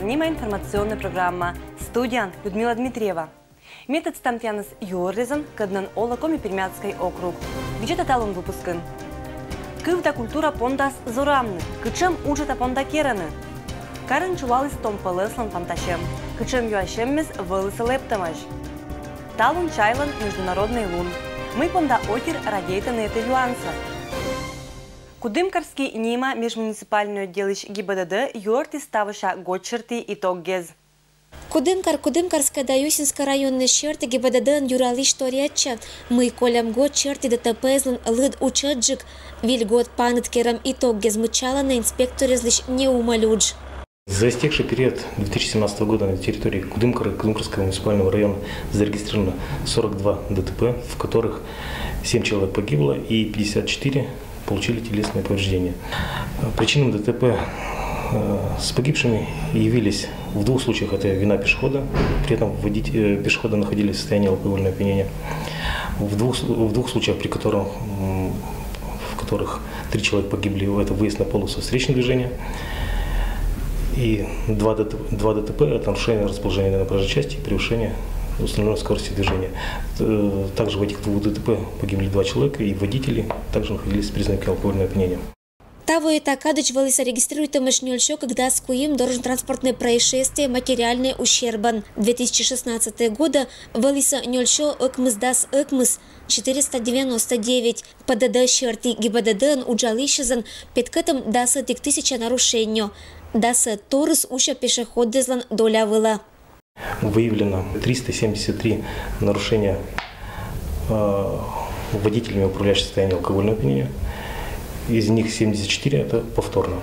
Нима информационная программа. Студия Людмила Дмитриева. Метод стамтяныс юррезан, каднан ола коми Пермяцкий округ. Где-то талон выпускан. Кывда культура пондас зорамны, кычем учета понда кераны. Карен чулалыс томпалыслан фанташем, кычем юашеммес вылысы лептамаш. Талон чайлан международный лун. Мы понда отир радейтаны это юанса. Кудымкарский нима межмуниципальный отделыш ГИБДД юрти ставыша гочерти и тоггез. Кудымкарская Даюсинская районная черта ГИБДД юралиш торяча. Мы колям год черти ДТП лыд учаджик. Вильгот панет керам и тоггез мычала на инспекторе злищ не умалюдж. За истекший период 2017 года на территории Кудымкарского муниципального района зарегистрировано 42 ДТП, в которых 7 человек погибло и 54 получили телесные повреждения. Причинам ДТП с погибшими явились в двух случаях это вина пешехода, при этом пешеходы находились в состоянии алкогольного опьянения. В двух случаях, в которых 3 человека погибли, это выезд на полосу встречного движения. И 2 ДТП – это нарушение расположения на проезжей части и превышение установленной скорости движения. Также в этих 2 ДТП погибли 2 человека, и водители также находились с признаками алкогольного опьянения. Того и такадыч валиса регистрирует мышнёльшо, когда скуим дорожно-транспортное происшествие материальный ущербан. 2016 года валиса нёльшо экмыс 499. ПДД черти ГИБДД уджалищезан петкетом даса 1000 нарушению. Даса торыс уща пешеходезлан доля выла. Выявлено 373 нарушения водителями, управляющими в состоянии алкогольного опьянения. Из них 74 это повторно.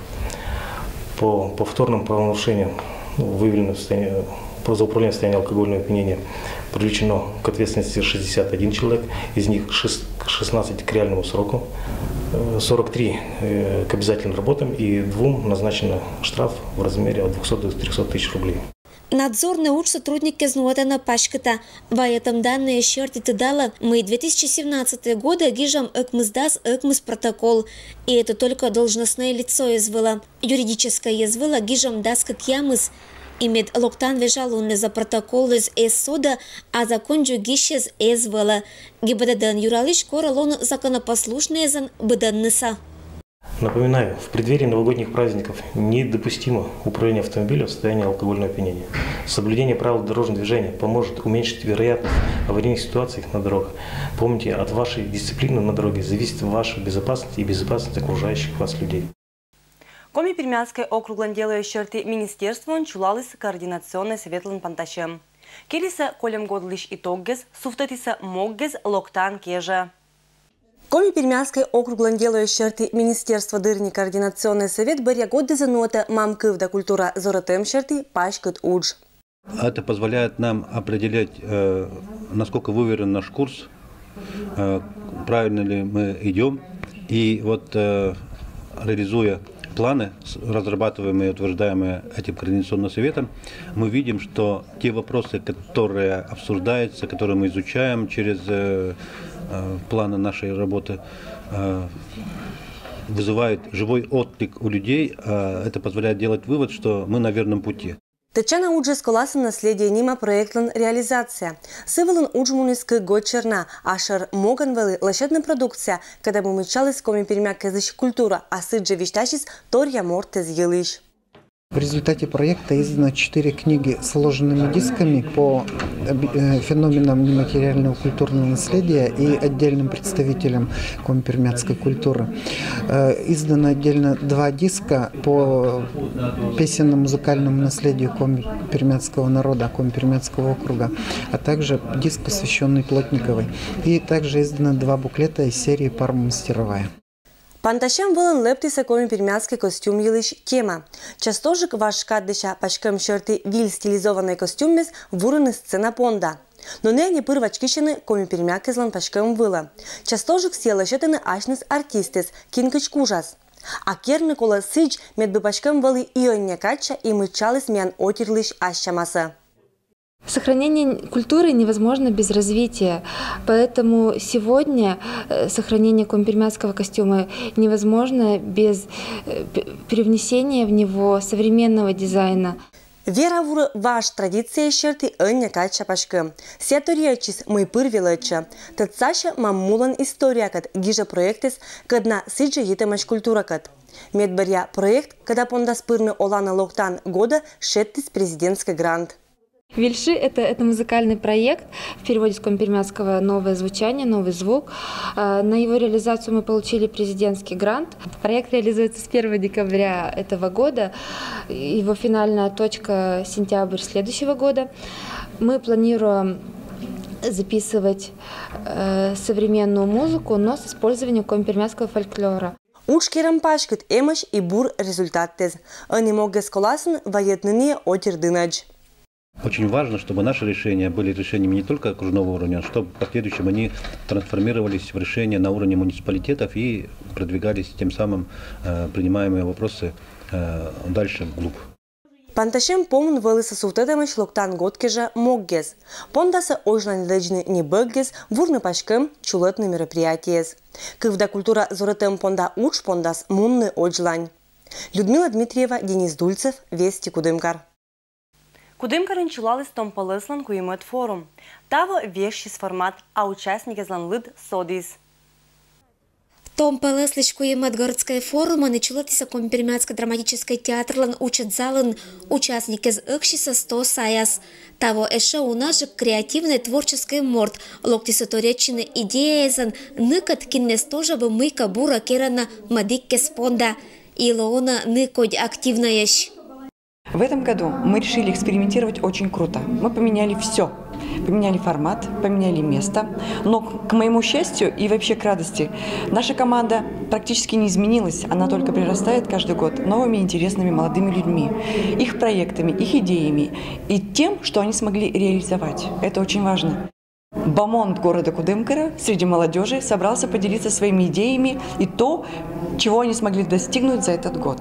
По повторным правонарушениям выявлено за управление в состоянии алкогольного опьянения привлечено к ответственности 61 человек, из них 16 к реальному сроку, 43 к обязательным работам и 2 назначено штраф в размере от 200 до 300 тысяч рублей. Надзорный уч сотрудник Кезнуатана пашката. В этом данные черти дала мы 2017 года гижам экмыс протокол. И это только должностное лицо извыло. Юридическое извыло гижам дас как ямыс. Имед локтан вежалунны за протокол из эссода, а закончу гищез извыло. ГИБДД юралиш королон законопослушные зан быданныса. Напоминаю, в преддверии новогодних праздников недопустимо управление автомобилем в состоянии алкогольного опьянения. Соблюдение правил дорожного движения поможет уменьшить вероятность аварийных ситуаций на дорогах. Помните, от вашей дисциплины на дороге зависит ваша безопасность и безопасность окружающих вас людей. Коми Пермяцкой округлан делающий черти министерством чулалыс координационный советлан панташем. Келиса колем годлиш и тоггез, суфтатиса моггез локтан кежа. Коми Пермяцкой округлан делающий черти министерства дырни координационный совет барья год дезанота мамкывда культура зоротем черти пашкат удж. Это позволяет нам определять, насколько выверен наш курс, правильно ли мы идем. И вот реализуя планы, разрабатываемые и утверждаемые этим координационным советом, мы видим, что те вопросы, которые обсуждаются, которые мы изучаем через планы нашей работы, вызывают живой отклик у людей. Это позволяет делать вывод, что мы на верном пути. Течана уджи сколасом наследие нима проектлан реализация. Сывалан уджмуниск год черна, ашер моганвели лошадная продукция, когда мы мечались коми перемяк культура, а сыджи виштачис торья мортез елиш. В результате проекта издано 4 книги с сложенными дисками по феноменам нематериального культурного наследия и отдельным представителям коми-пермяцкой культуры. Издано отдельно 2 диска по песенно-музыкальному наследию коми-пермяцкого народа, коми-пермяцкого округа, а также диск, посвященный Плотниковой. И также издано 2 буклета из серии «Парма мастеровая». Панташем вылан лептиса коми пермяцкий костюм елиш тема. Частожик ваш каддыша пачкам черти виль стилизованный костюм без вураны сцена понда. Но не пырвачкишины коми пермяк излан пачкам выла. Частожик села щетаны ашнес артистес кинкач кужас. А керны кола сыч медбы пачкам вылы ионня кача и мычалыс мян отирлыш ащамаса. Сохранение культуры невозможно без развития, поэтому сегодня сохранение коми-пермяцкого костюма невозможно без привнесения в него современного дизайна. Вера вур ваш традиция шерти ыння кача пашкы. Сеториячис мы пырвилача. Тацаша маммулан история кат гижа проектес кадна сиджа етемаш культура кат. Медбарья проект, когда понда спырны олана локтан года шеттис президентский грант. Вильши – это музыкальный проект, в переводе с коми-пермяцкого «Новое звучание», «Новый звук». На его реализацию мы получили президентский грант. Проект реализуется с 1 декабря этого года. Его финальная точка – сентябрь следующего года. Мы планируем записывать современную музыку, но с использованием коми-пермяцкого фольклора. Ушкерам пашкет эмаш и бур результаттез. Они могут сколасен воетныне отирдынадж. Очень важно, чтобы наши решения были решениями не только окружного уровня, а чтобы в последующем они трансформировались в решения на уровне муниципалитетов и продвигались тем самым принимаемые вопросы дальше вглубь. Панташем помн вылысы сутедемеш локтан годкежа моггез. Пондаса ожлан лежны не бэггез, вурны пашкем чулетны мероприятиез. Кывда культура зоретем понда уч пондас мунны оджлань. Людмила Дмитриева, Денис Дульцев, Вести Кудымкар. Кудымкарын чулалыс томпалыслан куемет форум. Таво вещи с формат, а участники зланлыд содис. Томпалыслыш куемет городской форума началотися коми-пермяцкой драматической театрлан учат залын участники с ыкшиса 100 саяс. Таво эше у нас же креативный творческий морд, локтиса торечины идеязан, ныкат киннес тоже бы мыка бура керана мадикке спонда. Илоона ныкодь активнаешь. В этом году мы решили экспериментировать очень круто. Мы поменяли все. Поменяли формат, поменяли место. Но, к моему счастью и вообще к радости, наша команда практически не изменилась. Она только прирастает каждый год новыми интересными молодыми людьми, их проектами, их идеями и тем, что они смогли реализовать. Это очень важно. Бомонд города Кудымкара среди молодежи собрался поделиться своими идеями и то, чего они смогли достигнуть за этот год.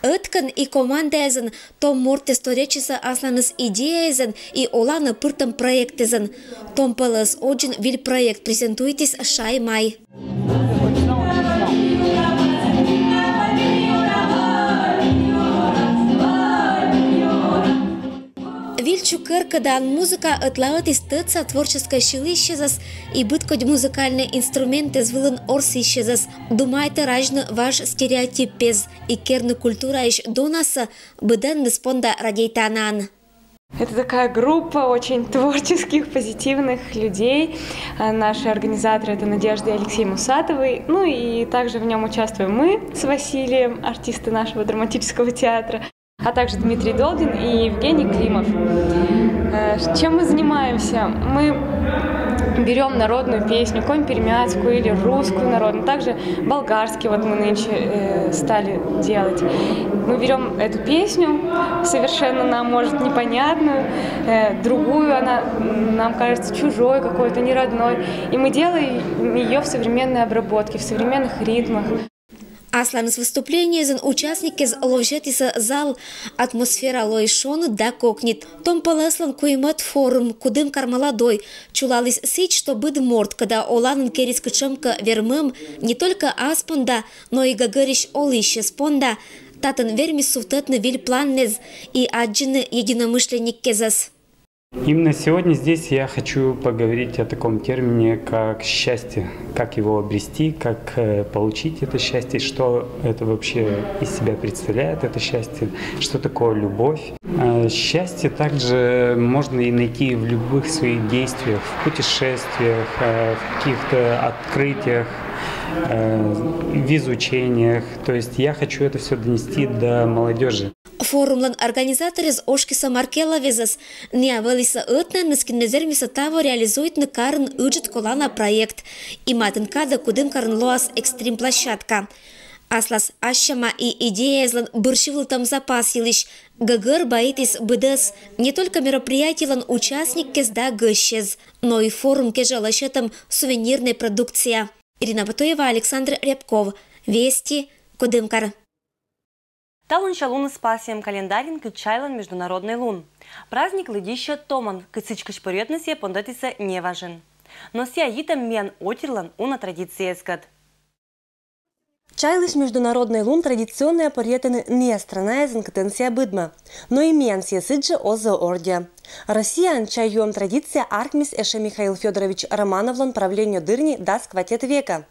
Ыткан и командезен, том морте сторечиса асланыс идеязен и олана пыртам проектезен. Том пылыс оджин виль проект презентуйтис шай май. Вильчу кыркадан музыка отлаотис тыца творческой шилищезас и быткодь музыкальные инструменты звылын орсищезас. Думайте ражны ваш стереотип пез и керны культура иш донаса быден спонда радейтанан. Это такая группа очень творческих, позитивных людей. Наши организаторы — это Надежда и Алексей Мусатовый. Ну и также в нем участвуем мы с Василием, артисты нашего драматического театра, а также Дмитрий Долгин и Евгений Климов. Чем мы занимаемся? Мы берем народную песню, коми-пермяцкую или русскую народную, также болгарский, вот мы нынче стали делать. Мы берем эту песню, совершенно нам, может, непонятную, другую, она нам кажется чужой какой-то, неродной, и мы делаем ее в современной обработке, в современных ритмах. Аслан с выступления зан участники ловжетиса зал атмосфера лойшон да кокнет. Том полеслан куемет форум, Кудымкар молодой. Чулалис сич, что быд морд, когда оланын керис кычемка вермым не только аспонда, но и гагариш олище спонда. Татын вермис суфтетны виль планнез и аджины единомышленник кезас. Именно сегодня здесь я хочу поговорить о таком термине, как счастье. Как его обрести, как получить это счастье, что это вообще из себя представляет, это счастье, что такое любовь. Счастье также можно и найти в любых своих действиях, в путешествиях, в каких-то открытиях, в изучениях. То есть я хочу это все донести до молодежи. Форумлан организаторы из Ошкиса Маркела везас не авелиса ытна наскинезермиса таво реализует на карн уджит колана проект и матенкада Кудымкарн лоас экстрим площадка. Аслас ашама и идея злан буршивл там запас елиш гагыр баитис быдас не только мероприятиелан участник кезда гыщез, но и форум кежалашетам сувенирной продукция. Ирина Батоева, Александр Рябков, Вести, Кудымкар. Талун шалун спасием календарин кычайлан международный лун. Праздник лыдища томан, кыцычкыш порядности пондатиса не важен. Но ся итам мен отирлан уна традиция скат. Чай лишь международный лун традиционная порьетаны не страна из инкатенция быдма, но и менсия сыджи озо ордия. Россия чайюем традиция аркмис эше Михаил Федорович Романовлан правлению дырни даст квартет века.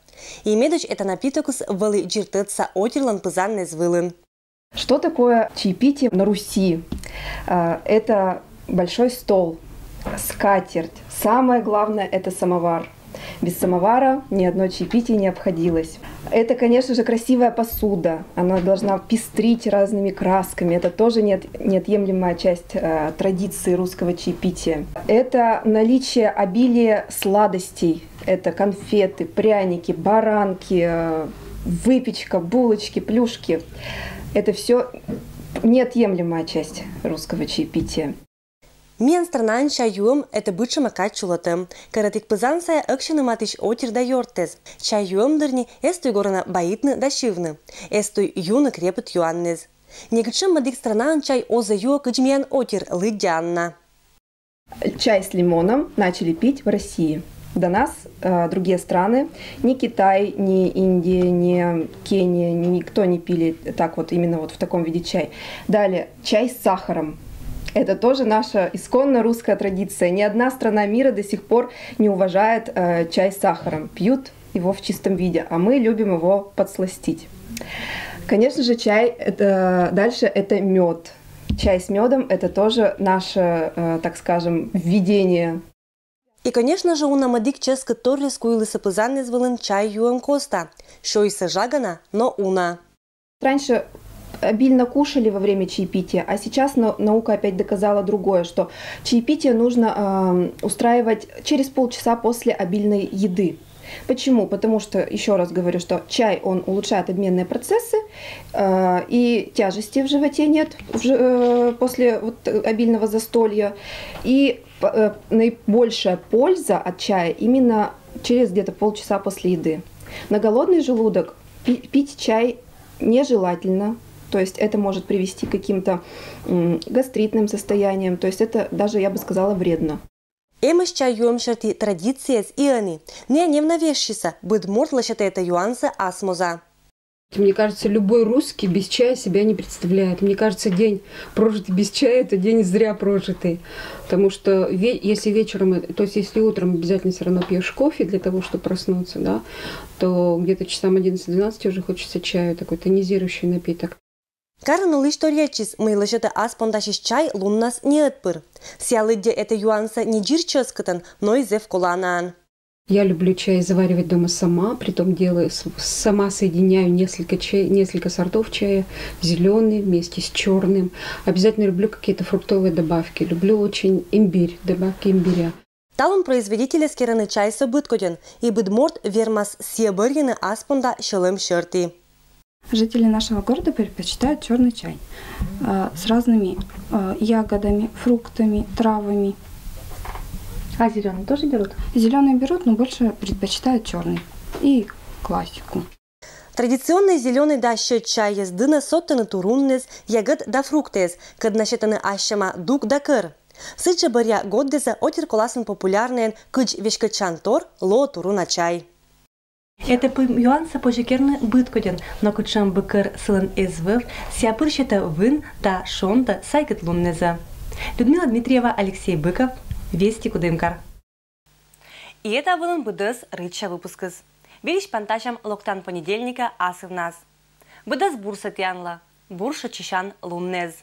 И медуч это напитокус валы джиртыца отерлан пызанный звылын. Что такое чаепитие на Руси? Это большой стол, скатерть. Самое главное – это самовар. Без самовара ни одно чаепитие не обходилось. Это, конечно же, красивая посуда. Она должна пестрить разными красками. Это тоже неотъемлемая часть традиции русского чаепития. Это наличие обилия сладостей. Это конфеты, пряники, баранки, выпечка, булочки, плюшки. Это все неотъемлемая часть русского чаепития. Мен страна чаюем это быча макать чулатым. Каратик пызансая акшины матыш отир да йортез. Чаюем дырни эстуй горана баитны да шивны. Эстуй юны крепет юаннез. Негачым мадик страна чай оза ю кыджмиян отир лыдянна. Чай с лимоном начали пить в России. До нас другие страны, ни Китай, ни Индия, ни Кения, никто не пили так вот именно вот в таком виде чай. Далее чай с сахаром. Это тоже наша исконно русская традиция. Ни одна страна мира до сих пор не уважает чай с сахаром. Пьют его в чистом виде, а мы любим его подсластить. Конечно же, чай дальше это мед. Чай с медом это тоже наше, так скажем, введение. И, конечно же, у намадик ческа торли скуили сапызанный звылын чай юем коста. Шо и сажагана, но уна. Раньше обильно кушали во время чаепития, а сейчас наука опять доказала другое, что чаепитие нужно устраивать через полчаса после обильной еды. Почему? Потому что, еще раз говорю, что чай, он улучшает обменные процессы, и тяжести в животе нет после вот обильного застолья. И наибольшая польза от чая именно через где-то полчаса после еды. На голодный желудок пить чай нежелательно. То есть это может привести к каким-то гастритным состояниям. То есть это даже, я бы сказала, вредно. Эмыш чаюем шарти традиции с ионы. Не навешися, быть морт это юанса асмоза. Мне кажется, любой русский без чая себя не представляет. Мне кажется, день прожитый без чая – это день зря прожитый. Потому что если вечером, то есть если утром обязательно все равно пьешь кофе для того, чтобы проснуться, да, то где-то часам 11-12 уже хочется чаю, такой тонизирующий напиток. Карану лишь то речис, мы лишь это аспондашиш чай луннас не отпыр. Сиалыдде это юанса не джирческатан, но и зев коланан. Я люблю чай заваривать дома сама, притом делаю сама соединяю несколько сортов чая, зеленый вместе с черным. Обязательно люблю какие-то фруктовые добавки. Люблю очень имбирь, добавки имбиря. Талон производителя скераны чай событкоден, и быдморт вермас сиебырьины аспонда шелым шерти. Жители нашего города предпочитают черный чай с разными ягодами, фруктами, травами. А зеленый тоже берут? Зеленый берут, но больше предпочитают черный и классику. Традиционный зеленый да счет чай есть дына соттаны туруннез, ягод да фруктез, кад насчетаны ащама дук да кыр. Сыча барья годдеза отер коласын популярный кыч вешкачан тор ло туруна чай. Это юанса пожекерны быткоден, но кучам быкыр сылын эзвев, сиапырщета вын да шонда сайкет луннеза. Людмила Дмитриева, Алексей Быков, Вести Кудымкар. И это был Будас Рыча выпускыз. Видишь панташам локтан понедельника асы в нас. Будас бурса тянла, бурша чищан луннез.